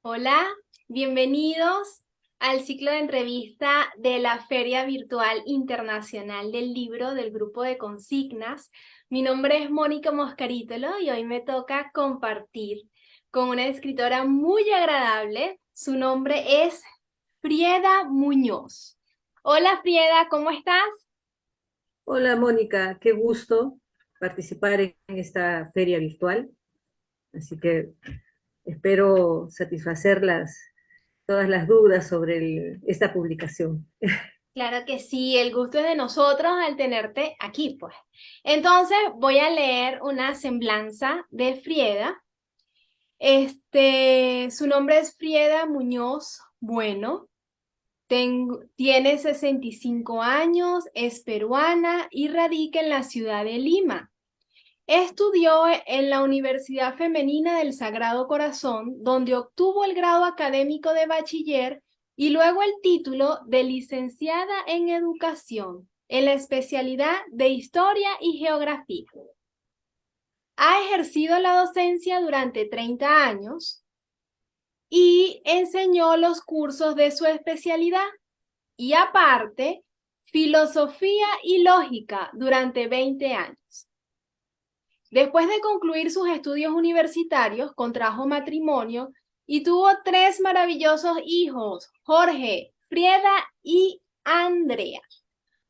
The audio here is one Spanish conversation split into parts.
Hola, bienvenidos al ciclo de entrevista de la Feria Virtual Internacional del Libro del Grupo de Consignas. Mi nombre es Mónica Moscarítolo y hoy me toca compartir con una escritora muy agradable. Su nombre es Frieda Muñoz. Hola Frieda, ¿cómo estás? Hola Mónica, qué gusto participar en esta feria virtual. Así que espero satisfacer todas las dudas sobre esta publicación. Claro que sí, el gusto es de nosotros al tenerte aquí, pues. Entonces voy a leer una semblanza de Frieda. Su nombre es Frieda Muñoz Bueno. Tiene 65 años, es peruana y radica en la ciudad de Lima. Estudió en la Universidad Femenina del Sagrado Corazón, donde obtuvo el grado académico de bachiller y luego el título de licenciada en educación en la especialidad de Historia y Geografía. Ha ejercido la docencia durante 30 años y enseñó los cursos de su especialidad y aparte filosofía y lógica durante 20 años. Después de concluir sus estudios universitarios, contrajo matrimonio y tuvo 3 maravillosos hijos, Jorge, Frieda y Andrea.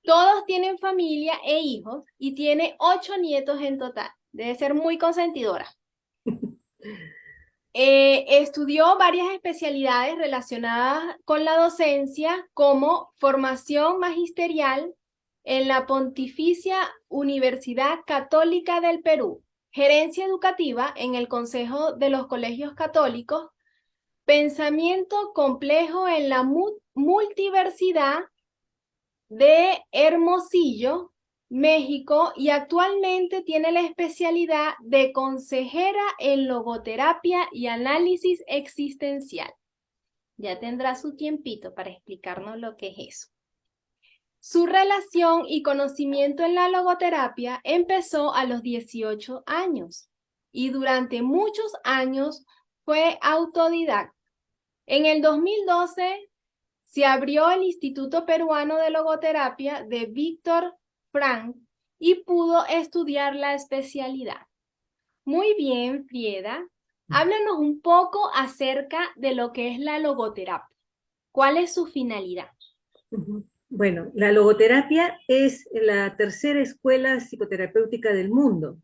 Todos tienen familia e hijos y tiene 8 nietos en total. Debe ser muy consentidora. Estudió varias especialidades relacionadas con la docencia, como formación magisterial en la Pontificia Universidad Católica del Perú, gerencia educativa en el Consejo de los Colegios Católicos, pensamiento complejo en la multiversidad de Hermosillo, México, y actualmente tiene la especialidad de consejera en logoterapia y análisis existencial. Ya tendrá su tiempito para explicarnos lo que es eso. Su relación y conocimiento en la logoterapia empezó a los 18 años y durante muchos años fue autodidacta. En el 2012 se abrió el Instituto Peruano de Logoterapia de Víctor Frank y pudo estudiar la especialidad. Muy bien, Frieda. Háblanos un poco acerca de lo que es la logoterapia. ¿Cuál es su finalidad? Ujú. Bueno, la logoterapia es la tercera escuela psicoterapéutica del mundo,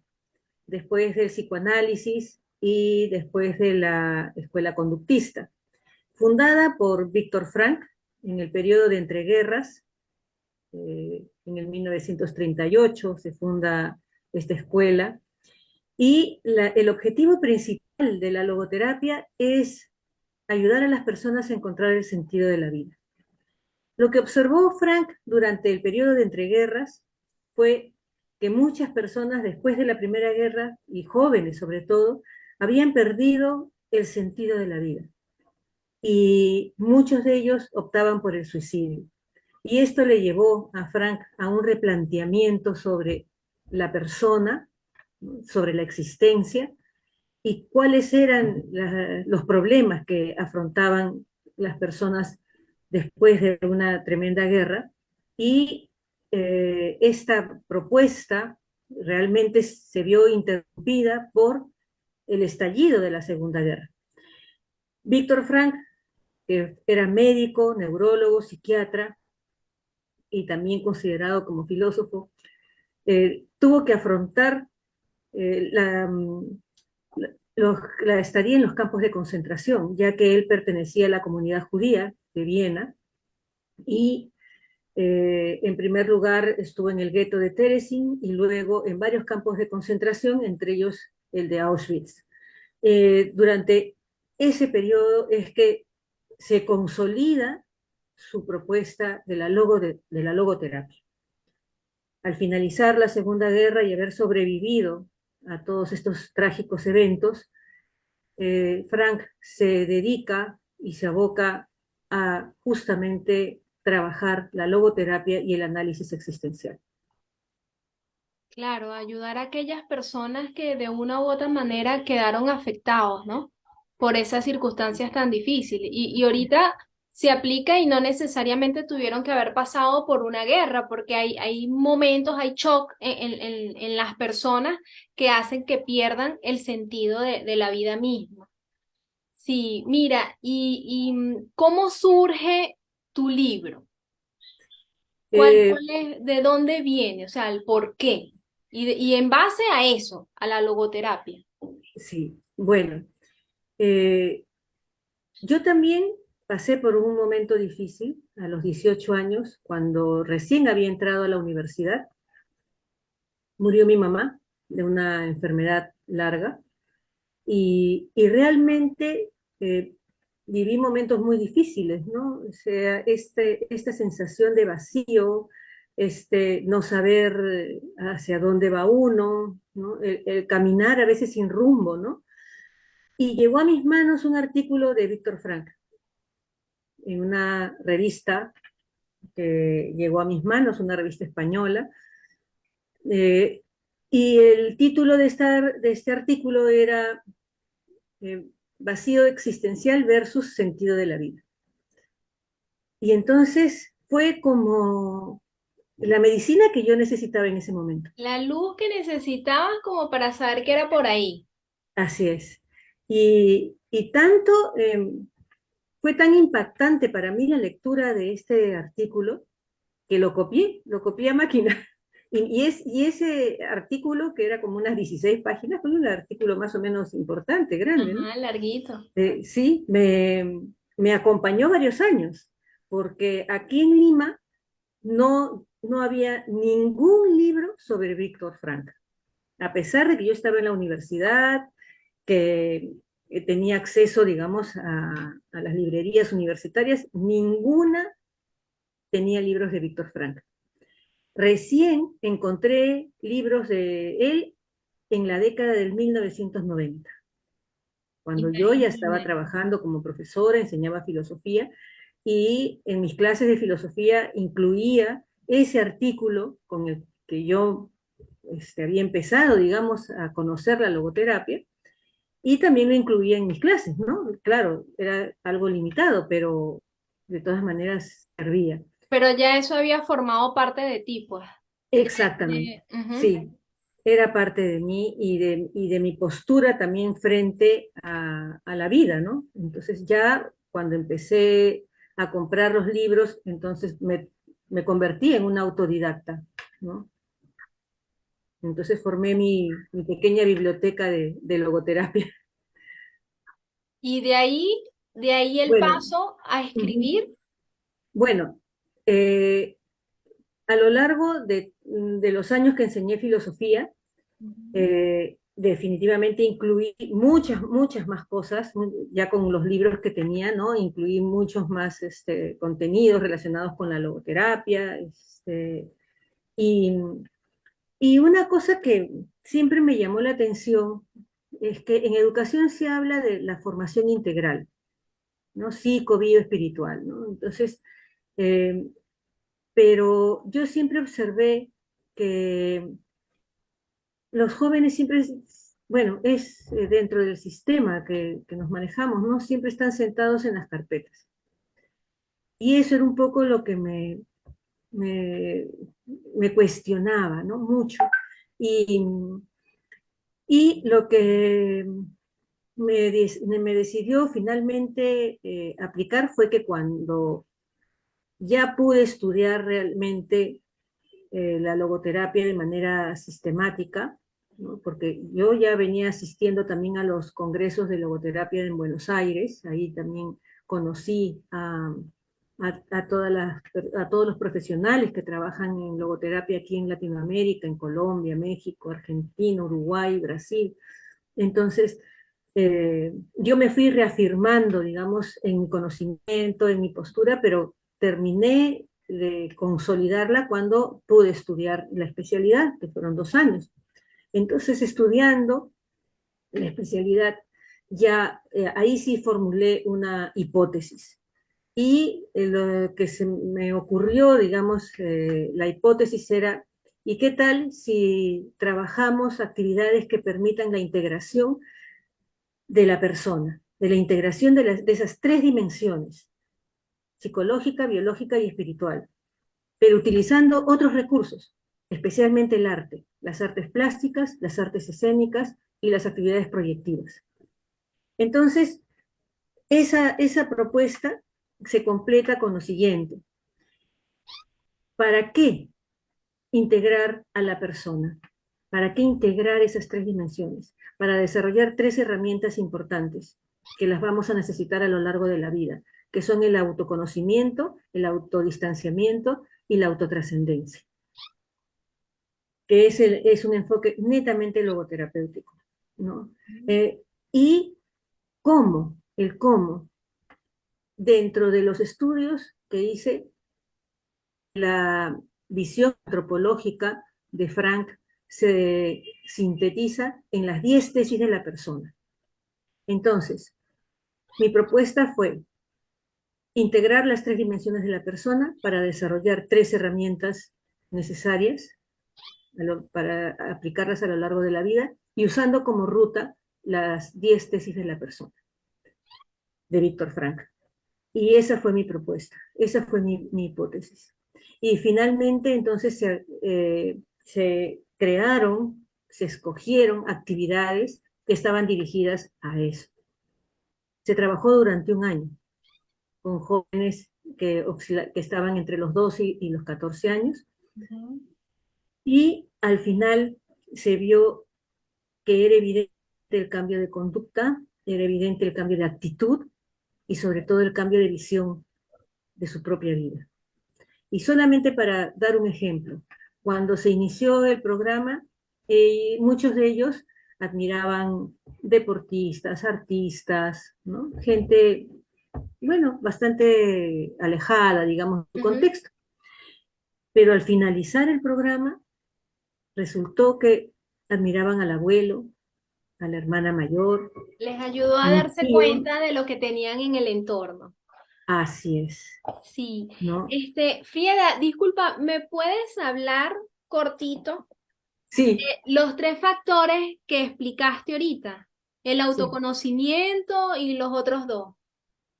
después del psicoanálisis y después de la escuela conductista. Fundada por Víctor Frank en el periodo de entreguerras, en el 1938 se funda esta escuela. Y el objetivo principal de la logoterapia es ayudar a las personas a encontrar el sentido de la vida. Lo que observó Frank durante el periodo de entreguerras fue que muchas personas después de la Primera Guerra, y jóvenes sobre todo, habían perdido el sentido de la vida. Y muchos de ellos optaban por el suicidio. Y esto le llevó a Frank a un replanteamiento sobre la persona, sobre la existencia, y cuáles eran los problemas que afrontaban las personas después de una tremenda guerra. Y esta propuesta realmente se vio interrumpida por el estallido de la Segunda Guerra. Víctor Frank, que era médico, neurólogo, psiquiatra y también considerado como filósofo, tuvo que afrontar eh, la, la estadía en los campos de concentración, ya que él pertenecía a la comunidad judía de Viena y en primer lugar estuvo en el gueto de Terezín y luego en varios campos de concentración, entre ellos el de Auschwitz. Durante ese periodo es que se consolida su propuesta de la logoterapia. Al finalizar la Segunda Guerra y haber sobrevivido a todos estos trágicos eventos, Frank se dedica y se aboca a justamente trabajar la logoterapia y el análisis existencial. Claro, ayudar a aquellas personas que de una u otra manera quedaron afectados, ¿no? por esas circunstancias tan difíciles. Y ahorita se aplica y no necesariamente tuvieron que haber pasado por una guerra, porque hay momentos, hay shock en las personas que hacen que pierdan el sentido de la vida misma. Sí, mira, ¿cómo surge tu libro? Eh, ¿Cuál es, de dónde viene? O sea, el por qué. Y en base a eso, a la logoterapia. sí, bueno, eh, yo también pasé por un momento difícil a los 18 años, cuando recién había entrado a la universidad. Murió mi mamá de una enfermedad larga y realmente eh, viví momentos muy difíciles, ¿no? O sea, esta sensación de vacío, no saber hacia dónde va uno, ¿no? El caminar a veces sin rumbo, ¿no? Y llegó a mis manos un artículo de Víctor Frank en una revista que llegó a mis manos, una revista española, eh, y el título de este artículo era Vacío existencial versus sentido de la vida. Y entonces fue como la medicina que yo necesitaba en ese momento. La luz que necesitabas como para saber que era por ahí. Así es. Y tanto fue tan impactante para mí la lectura de este artículo que lo copié a máquina. Y ese artículo, que era como unas 16 páginas, fue un artículo más o menos importante, grande, ¿no? Ajá, larguito. Sí, me acompañó varios años, porque aquí en Lima no había ningún libro sobre Víctor Frank. A pesar de que yo estaba en la universidad, que tenía acceso, digamos, a las librerías universitarias, ninguna tenía libros de Víctor Frank. Recién encontré libros de él en la década del 1990, cuando yo ya estaba Imagínate. trabajando como profesora, enseñaba filosofía, y en mis clases de filosofía incluía ese artículo con el que yo había empezado, digamos, a conocer la logoterapia, y también lo incluía en mis clases, ¿no? Claro, era algo limitado, pero de todas maneras servía. Pero ya eso había formado parte de ti, pues. Exactamente, Ujú. sí, era parte de mí y de mi postura también frente a la vida, ¿no? Entonces ya cuando empecé a comprar los libros, entonces me convertí en una autodidacta, ¿no? Entonces formé mi pequeña biblioteca de logoterapia. Y de ahí el Bueno, paso a ujú. escribir. Bueno, eh, a lo largo de los años que enseñé filosofía, Ujú. definitivamente incluí muchas más cosas, ya con los libros que tenía, ¿no? Incluí muchos más contenidos relacionados con la logoterapia. Y, y una cosa que siempre me llamó la atención es que en educación se habla de la formación integral, ¿no? Psico, bio, espiritual, ¿no? Entonces, eh, pero yo siempre observé que los jóvenes siempre, bueno, es dentro del sistema que nos manejamos, ¿no? Siempre están sentados en las carpetas. Y eso era un poco lo que me, me cuestionaba, ¿no? Mucho. Y, y lo que me decidió finalmente aplicar fue que cuando ya pude estudiar realmente la logoterapia de manera sistemática, ¿no? Porque yo ya venía asistiendo también a los congresos de logoterapia en Buenos Aires, ahí también conocí a todos los profesionales que trabajan en logoterapia aquí en Latinoamérica, en Colombia, México, Argentina, Uruguay, Brasil. Entonces, yo me fui reafirmando, digamos, en mi conocimiento, en mi postura, pero terminé de consolidarla cuando pude estudiar la especialidad, que fueron 2 años. Entonces, estudiando la especialidad, ya ahí sí formulé una hipótesis. Y lo que se me ocurrió, digamos, la hipótesis era, ¿y qué tal si trabajamos actividades que permitan la integración de la persona? de la integración de esas tres dimensiones, psicológica, biológica y espiritual, pero utilizando otros recursos, especialmente el arte, las artes plásticas, las artes escénicas y las actividades proyectivas. Entonces, esa propuesta se completa con lo siguiente. ¿Para qué integrar a la persona? ¿Para qué integrar esas tres dimensiones? Para desarrollar tres herramientas importantes que las vamos a necesitar a lo largo de la vida, que son el autoconocimiento, el autodistanciamiento y la autotrascendencia, que es un enfoque netamente logoterapéutico, ¿no? Y el cómo, dentro de los estudios que hice, la visión antropológica de Frank se sintetiza en las 10 tesis de la persona. Entonces, mi propuesta fue integrar las tres dimensiones de la persona para desarrollar tres herramientas necesarias para aplicarlas a lo largo de la vida y usando como ruta las 10 tesis de la persona, de Víctor Frank. Y esa fue mi propuesta, esa fue mi hipótesis. Y finalmente entonces se crearon, se escogieron actividades que estaban dirigidas a eso. Se trabajó durante un año con jóvenes que estaban entre los 12 y los 14 años. Y al final se vio que era evidente el cambio de conducta, era evidente el cambio de actitud y sobre todo el cambio de visión de su propia vida. Y solamente para dar un ejemplo, cuando se inició el programa, muchos de ellos admiraban deportistas, artistas, ¿no? Gente, bueno, bastante alejada, digamos, de su contexto. Pero al finalizar el programa, resultó que admiraban al abuelo, a la hermana mayor. Les ayudó a a un darse tío. cuenta de lo que tenían en el entorno. Así es, Sí. ¿no? Frieda, disculpa, ¿me puedes hablar cortito Sí, los tres factores que explicaste ahorita? El sí, autoconocimiento y los otros dos.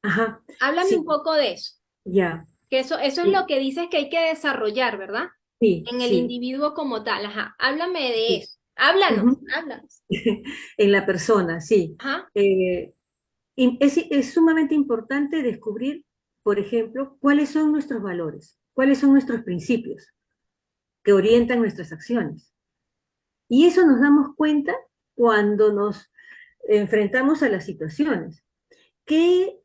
ajá, Háblame un sí, poco de eso, ya, que eso es lo sí, que dices que hay que desarrollar, ¿verdad? sí, En el sí, individuo como tal. Ajá, háblame de sí. eso. Háblanos, Ujú. háblanos. En la persona, sí. Ajá, Es sumamente importante descubrir, por ejemplo, cuáles son nuestros valores, cuáles son nuestros principios que orientan nuestras acciones. Y eso nos damos cuenta cuando nos enfrentamos a las situaciones. Qué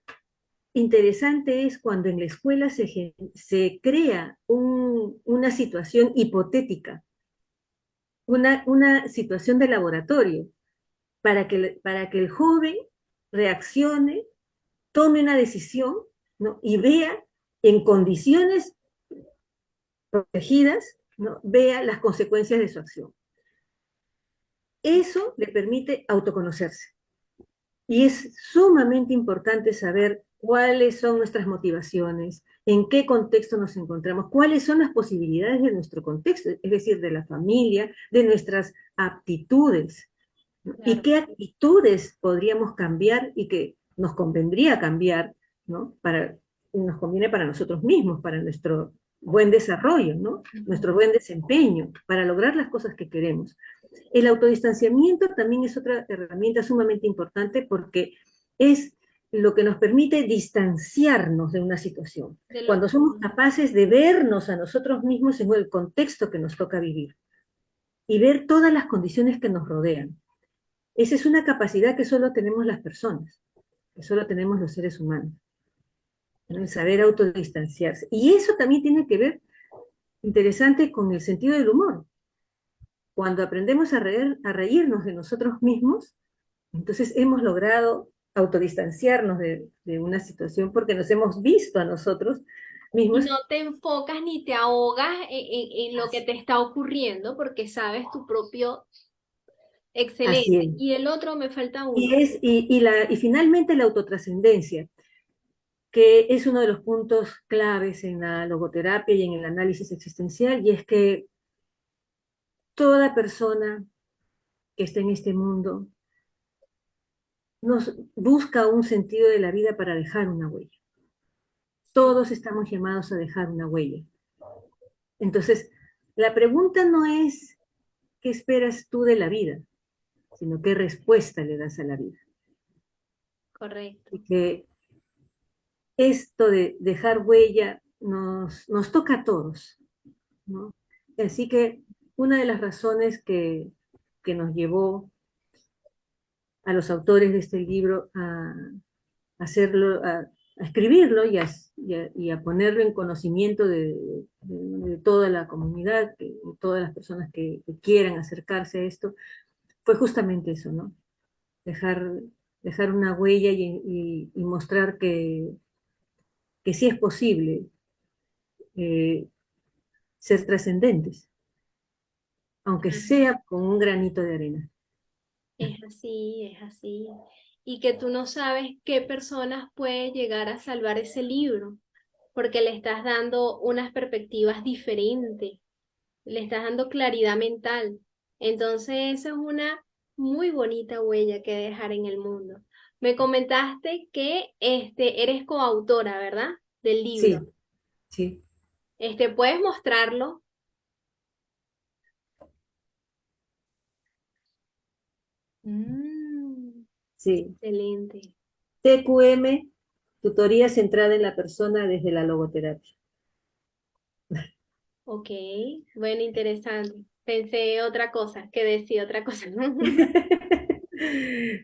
interesante es cuando en la escuela se crea una situación hipotética, una situación de laboratorio, para que el joven reaccione, tome una decisión, ¿no? Y vea en condiciones protegidas, ¿no? Vea las consecuencias de su acción. Eso le permite autoconocerse. Y es sumamente importante saber cuáles son nuestras motivaciones, en qué contexto nos encontramos, cuáles son las posibilidades de nuestro contexto, es decir, de la familia, de nuestras aptitudes, ¿no? Y claro. qué actitudes podríamos cambiar y que nos convendría cambiar, ¿no? Nos conviene para nosotros mismos, para nuestro buen desarrollo, ¿no? Nuestro buen desempeño, para lograr las cosas que queremos. El autodistanciamiento también es otra herramienta sumamente importante porque es lo que nos permite distanciarnos de una situación. De lo Cuando que... somos capaces de vernos a nosotros mismos en el contexto que nos toca vivir y ver todas las condiciones que nos rodean. Esa es una capacidad que solo tenemos las personas, que solo tenemos los seres humanos, ¿no? El saber autodistanciarse. Y eso también tiene que ver, interesante, con el sentido del humor. Cuando aprendemos a reírnos de nosotros mismos, entonces hemos logrado autodistanciarnos de una situación porque nos hemos visto a nosotros Y mismos. no te enfocas ni te ahogas en lo que te está ocurriendo porque sabes tu propio Así excelente. es. Y el otro me falta Y, uno. es, y finalmente la autotrascendencia, que es uno de los puntos claves en la logoterapia y en el análisis existencial, y es que toda persona que está en este mundo nos busca un sentido de la vida para dejar una huella. Sí, Todos estamos llamados a dejar una huella. Entonces, la pregunta no es qué esperas tú de la vida, sino qué respuesta le das a la vida. correcto. Y que esto de dejar huella nos toca a todos, ¿no? Así que una de las razones que nos llevó a los autores de este libro a hacerlo, a escribirlo y a ponerlo en conocimiento de toda la comunidad, de todas las personas que quieran acercarse a esto, fue justamente eso, ¿no? Dejar, dejar una huella y mostrar que sí es posible eh, ser trascendentes, aunque Ujú. sea con un granito de arena. Es así, es así. Y que tú no sabes qué personas puede llegar a salvar ese libro, porque le estás dando unas perspectivas diferentes, le estás dando claridad mental. Entonces, eso es una muy bonita huella que dejar en el mundo. Me comentaste que eres coautora, ¿verdad? Del libro. Sí, sí, ¿Puedes mostrarlo? Mm, sí. excelente. TQM, tutoría centrada en la persona desde la logoterapia. Ok, bueno, interesante. Pensé otra cosa, que decía otra cosa.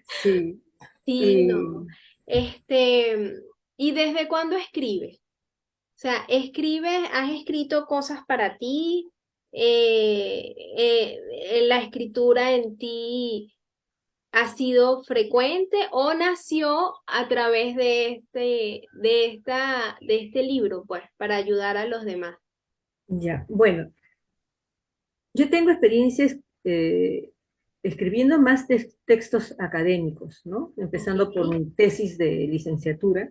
Sí, Sí, no. y Este, ¿Y desde cuándo escribes? O sea, has escrito cosas para ti? ¿La escritura en ti ha sido frecuente o nació a través de este libro, pues, para ayudar a los demás? ya, bueno, yo tengo experiencias escribiendo más textos académicos, ¿no? Ok, Empezando por mi tesis de licenciatura,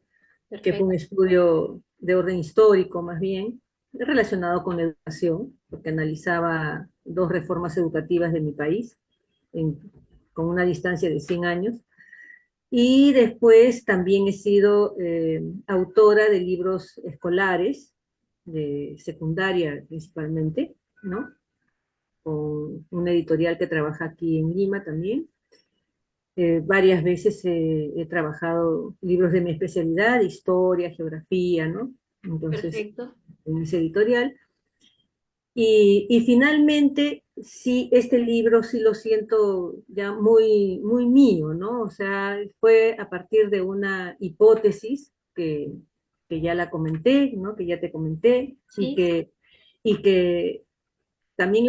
que fue un perfecto. estudio de orden histórico más bien, relacionado con la educación, porque analizaba dos reformas educativas de mi país, en- con una distancia de 100 años. Y después también he sido autora de libros escolares, de secundaria principalmente, ¿no? Con una editorial que trabaja aquí en Lima también. Varias veces he trabajado libros de mi especialidad, historia, geografía, ¿no? Entonces, Perfecto. en ese editorial. Y finalmente, sí, este libro sí lo siento ya muy, muy mío, ¿no? O sea, fue a partir de una hipótesis que ya la comenté, ¿no? Que ya te comenté, Sí, y que también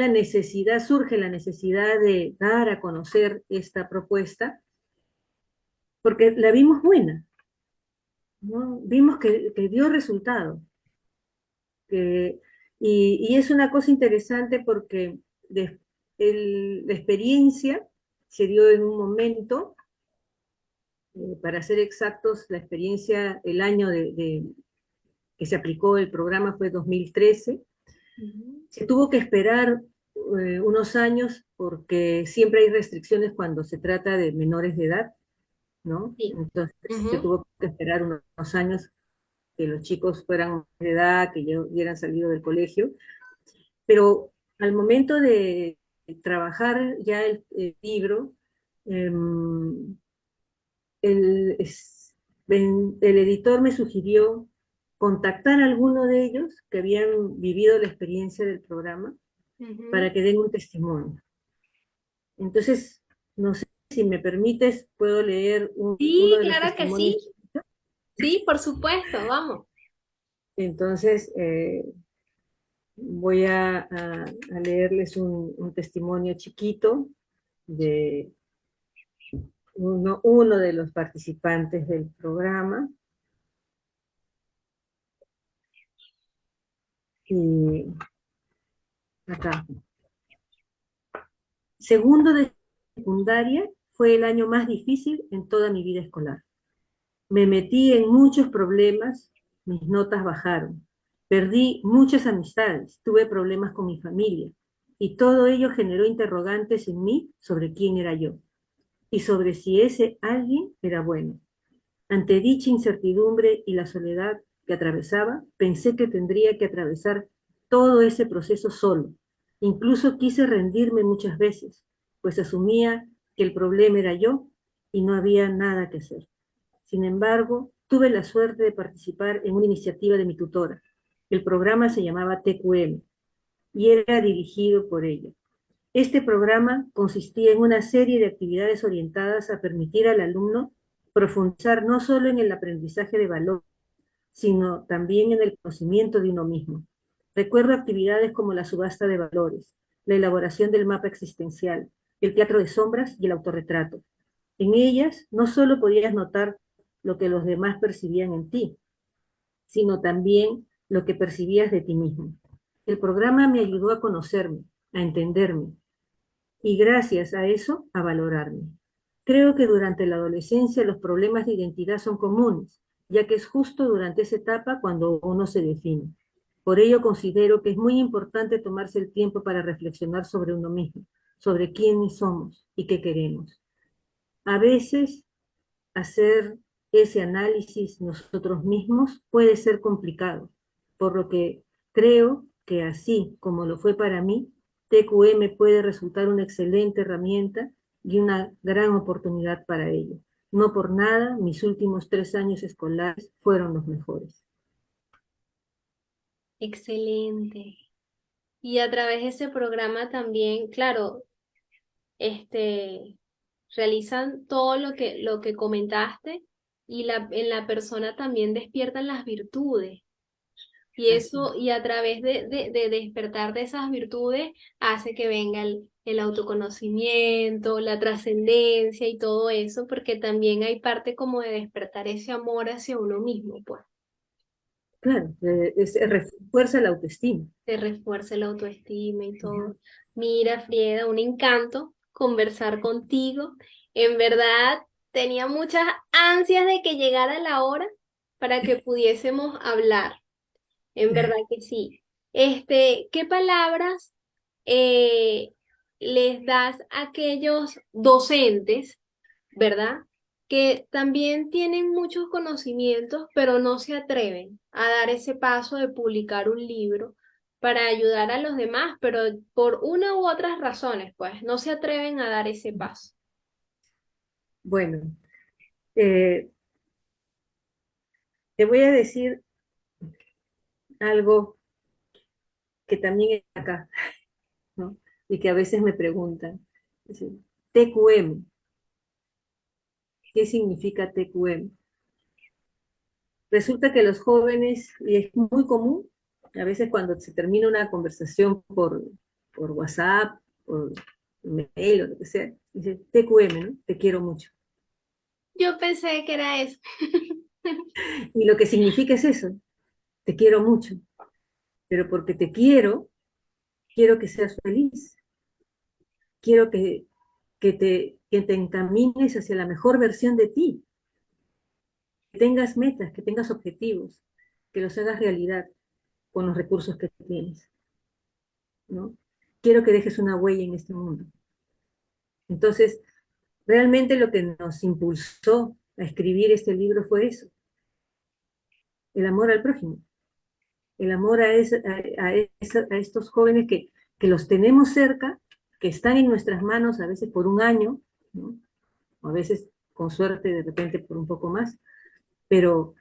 surge la necesidad de dar a conocer esta propuesta, porque la vimos buena, ¿no? Vimos que dio resultado. Que, y es una cosa interesante porque de- la experiencia se dio en un momento, para ser exactos, la experiencia, el año que se aplicó el programa fue 2013. ujú, Se tuvo que esperar unos años porque siempre hay restricciones cuando se trata de menores de edad, ¿no? sí, Entonces se ujú, tuvo que esperar unos años que los chicos fueran de edad, que ya hubieran salido del colegio, pero al momento de trabajar ya el libro, eh, el, el editor me sugirió contactar a alguno de ellos que habían vivido la experiencia del programa ujú. para que den un testimonio. Entonces, no sé si me permites, puedo leer uno Sí, de los claro que testimonios. sí. Sí, por supuesto, vamos. Entonces, voy a leerles un testimonio chiquito de uno de los participantes del programa. Y acá. Segundo de secundaria fue el año más difícil en toda mi vida escolar. Me metí en muchos problemas, mis notas bajaron, perdí muchas amistades, tuve problemas con mi familia y todo ello generó interrogantes en mí sobre quién era yo. y sobre si ese alguien era bueno. Ante dicha incertidumbre y la soledad que atravesaba, pensé que tendría que atravesar todo ese proceso solo. Incluso quise rendirme muchas veces, pues asumía que el problema era yo y no había nada que hacer. Sin embargo, tuve la suerte de participar en una iniciativa de mi tutora. El programa se llamaba TQM y era dirigido por ella. Este programa consistía en una serie de actividades orientadas a permitir al alumno profundizar no solo en el aprendizaje de valor, sino también en el conocimiento de uno mismo. Recuerdo actividades como la subasta de valores, la elaboración del mapa existencial, el teatro de sombras y el autorretrato. En ellas no solo podías notar lo que los demás percibían en ti, sino también lo que percibías de ti mismo. El programa me ayudó a conocerme, a entenderme, y gracias a eso a valorarme. Creo que durante la adolescencia los problemas de identidad son comunes, ya que es justo durante esa etapa cuando uno se define. Por ello considero que es muy importante tomarse el tiempo para reflexionar sobre uno mismo, sobre quiénes somos y qué queremos. A veces hacer ese análisis nosotros mismos puede ser complicado, por lo que creo que así como lo fue para mí, TQM puede resultar una excelente herramienta y una gran oportunidad para ello. No por nada, mis últimos 3 años escolares fueron los mejores. Excelente. Y a través de ese programa también, claro, este, realizan todo lo que comentaste y en la persona también despiertan las virtudes. Y Así. eso, y a través de despertar de esas virtudes, hace que venga el autoconocimiento, la trascendencia y todo eso, porque también hay parte como de despertar ese amor hacia uno mismo, pues. Claro, refuerza la autoestima. Se refuerza la autoestima y todo. Mira, Frieda, un encanto conversar contigo. En verdad, tenía muchas ansias de que llegara la hora para que pudiésemos hablar. En verdad que sí. ¿Qué palabras eh, les das a aquellos docentes, verdad? Que también tienen muchos conocimientos, pero no se atreven a dar ese paso de publicar un libro para ayudar a los demás, pero por una u otras razones, pues, no se atreven a dar ese paso. Bueno, eh, te voy a decir algo que también es acá, ¿no? Y que a veces me preguntan. Es decir, TQM, ¿qué significa TQM? Resulta que los jóvenes, y es muy común, a veces cuando se termina una conversación por WhatsApp, por mail o lo que sea, dice TQM, ¿no? Te quiero mucho. Yo pensé que era eso. Y lo que significa es eso, te quiero mucho, pero porque te quiero que seas feliz, quiero que te encamines hacia la mejor versión de ti, que tengas metas, que tengas objetivos, que los hagas realidad con los recursos que tienes, ¿no? Quiero que dejes una huella en este mundo. Entonces, realmente lo que nos impulsó a escribir este libro fue eso, el amor al prójimo, el amor a estos jóvenes que los tenemos cerca, que están en nuestras manos a veces por un año, ¿no? O a veces con suerte de repente por un poco más, pero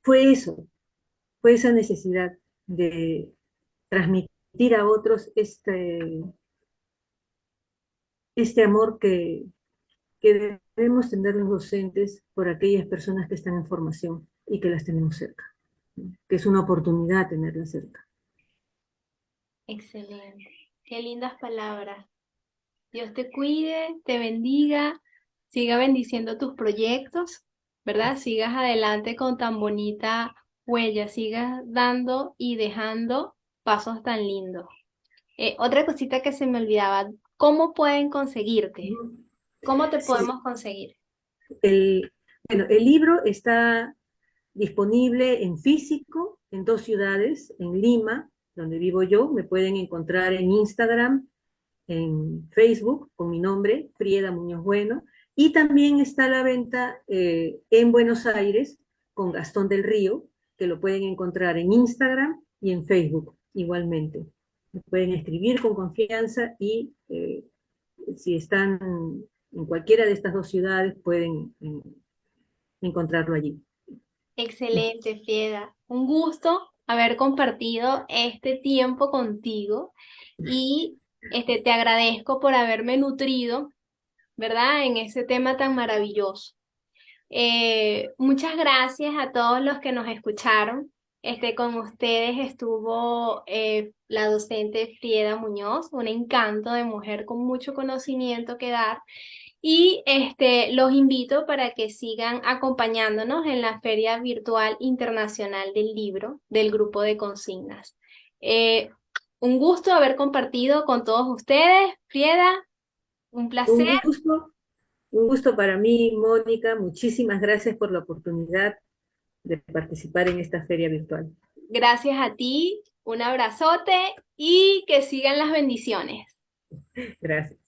fue eso, fue esa necesidad de transmitir a otros este amor que debemos tener los docentes por aquellas personas que están en formación y que las tenemos cerca, ¿no? Que es una oportunidad tenerlas cerca. Excelente. Qué lindas palabras. Dios te cuide, te bendiga, siga bendiciendo tus proyectos, ¿verdad? Sigas adelante con tan bonita huella, sigas dando y dejando pasos tan lindos. Otra cosita que se me olvidaba, ¿cómo pueden conseguirte? ¿Cómo te Sí, podemos conseguir? el, bueno, el libro está disponible en físico en 2 ciudades, en Lima, donde vivo yo, me pueden encontrar en Instagram, en Facebook con mi nombre, Frieda Muñoz Bueno, y también está a la venta en Buenos Aires con Gastón del Río, que lo pueden encontrar en Instagram y en Facebook igualmente. Me pueden escribir con confianza y si están en cualquiera de estas dos ciudades pueden encontrarlo allí. Excelente, Fieda. Un gusto haber compartido este tiempo contigo y te agradezco por haberme nutrido, ¿verdad? En ese tema tan maravilloso. Muchas gracias a todos los que nos escucharon. Con ustedes estuvo la docente Frieda Muñoz, un encanto de mujer con mucho conocimiento que dar. Y los invito para que sigan acompañándonos en la Feria Virtual Internacional del Libro del Grupo de Consignas. Eh, un gusto haber compartido con todos ustedes. Frieda, un placer. Un gusto, un gusto para mí, Mónica. Muchísimas gracias por la oportunidad de participar en esta feria virtual. Gracias a ti, un abrazote y que sigan las bendiciones. Gracias.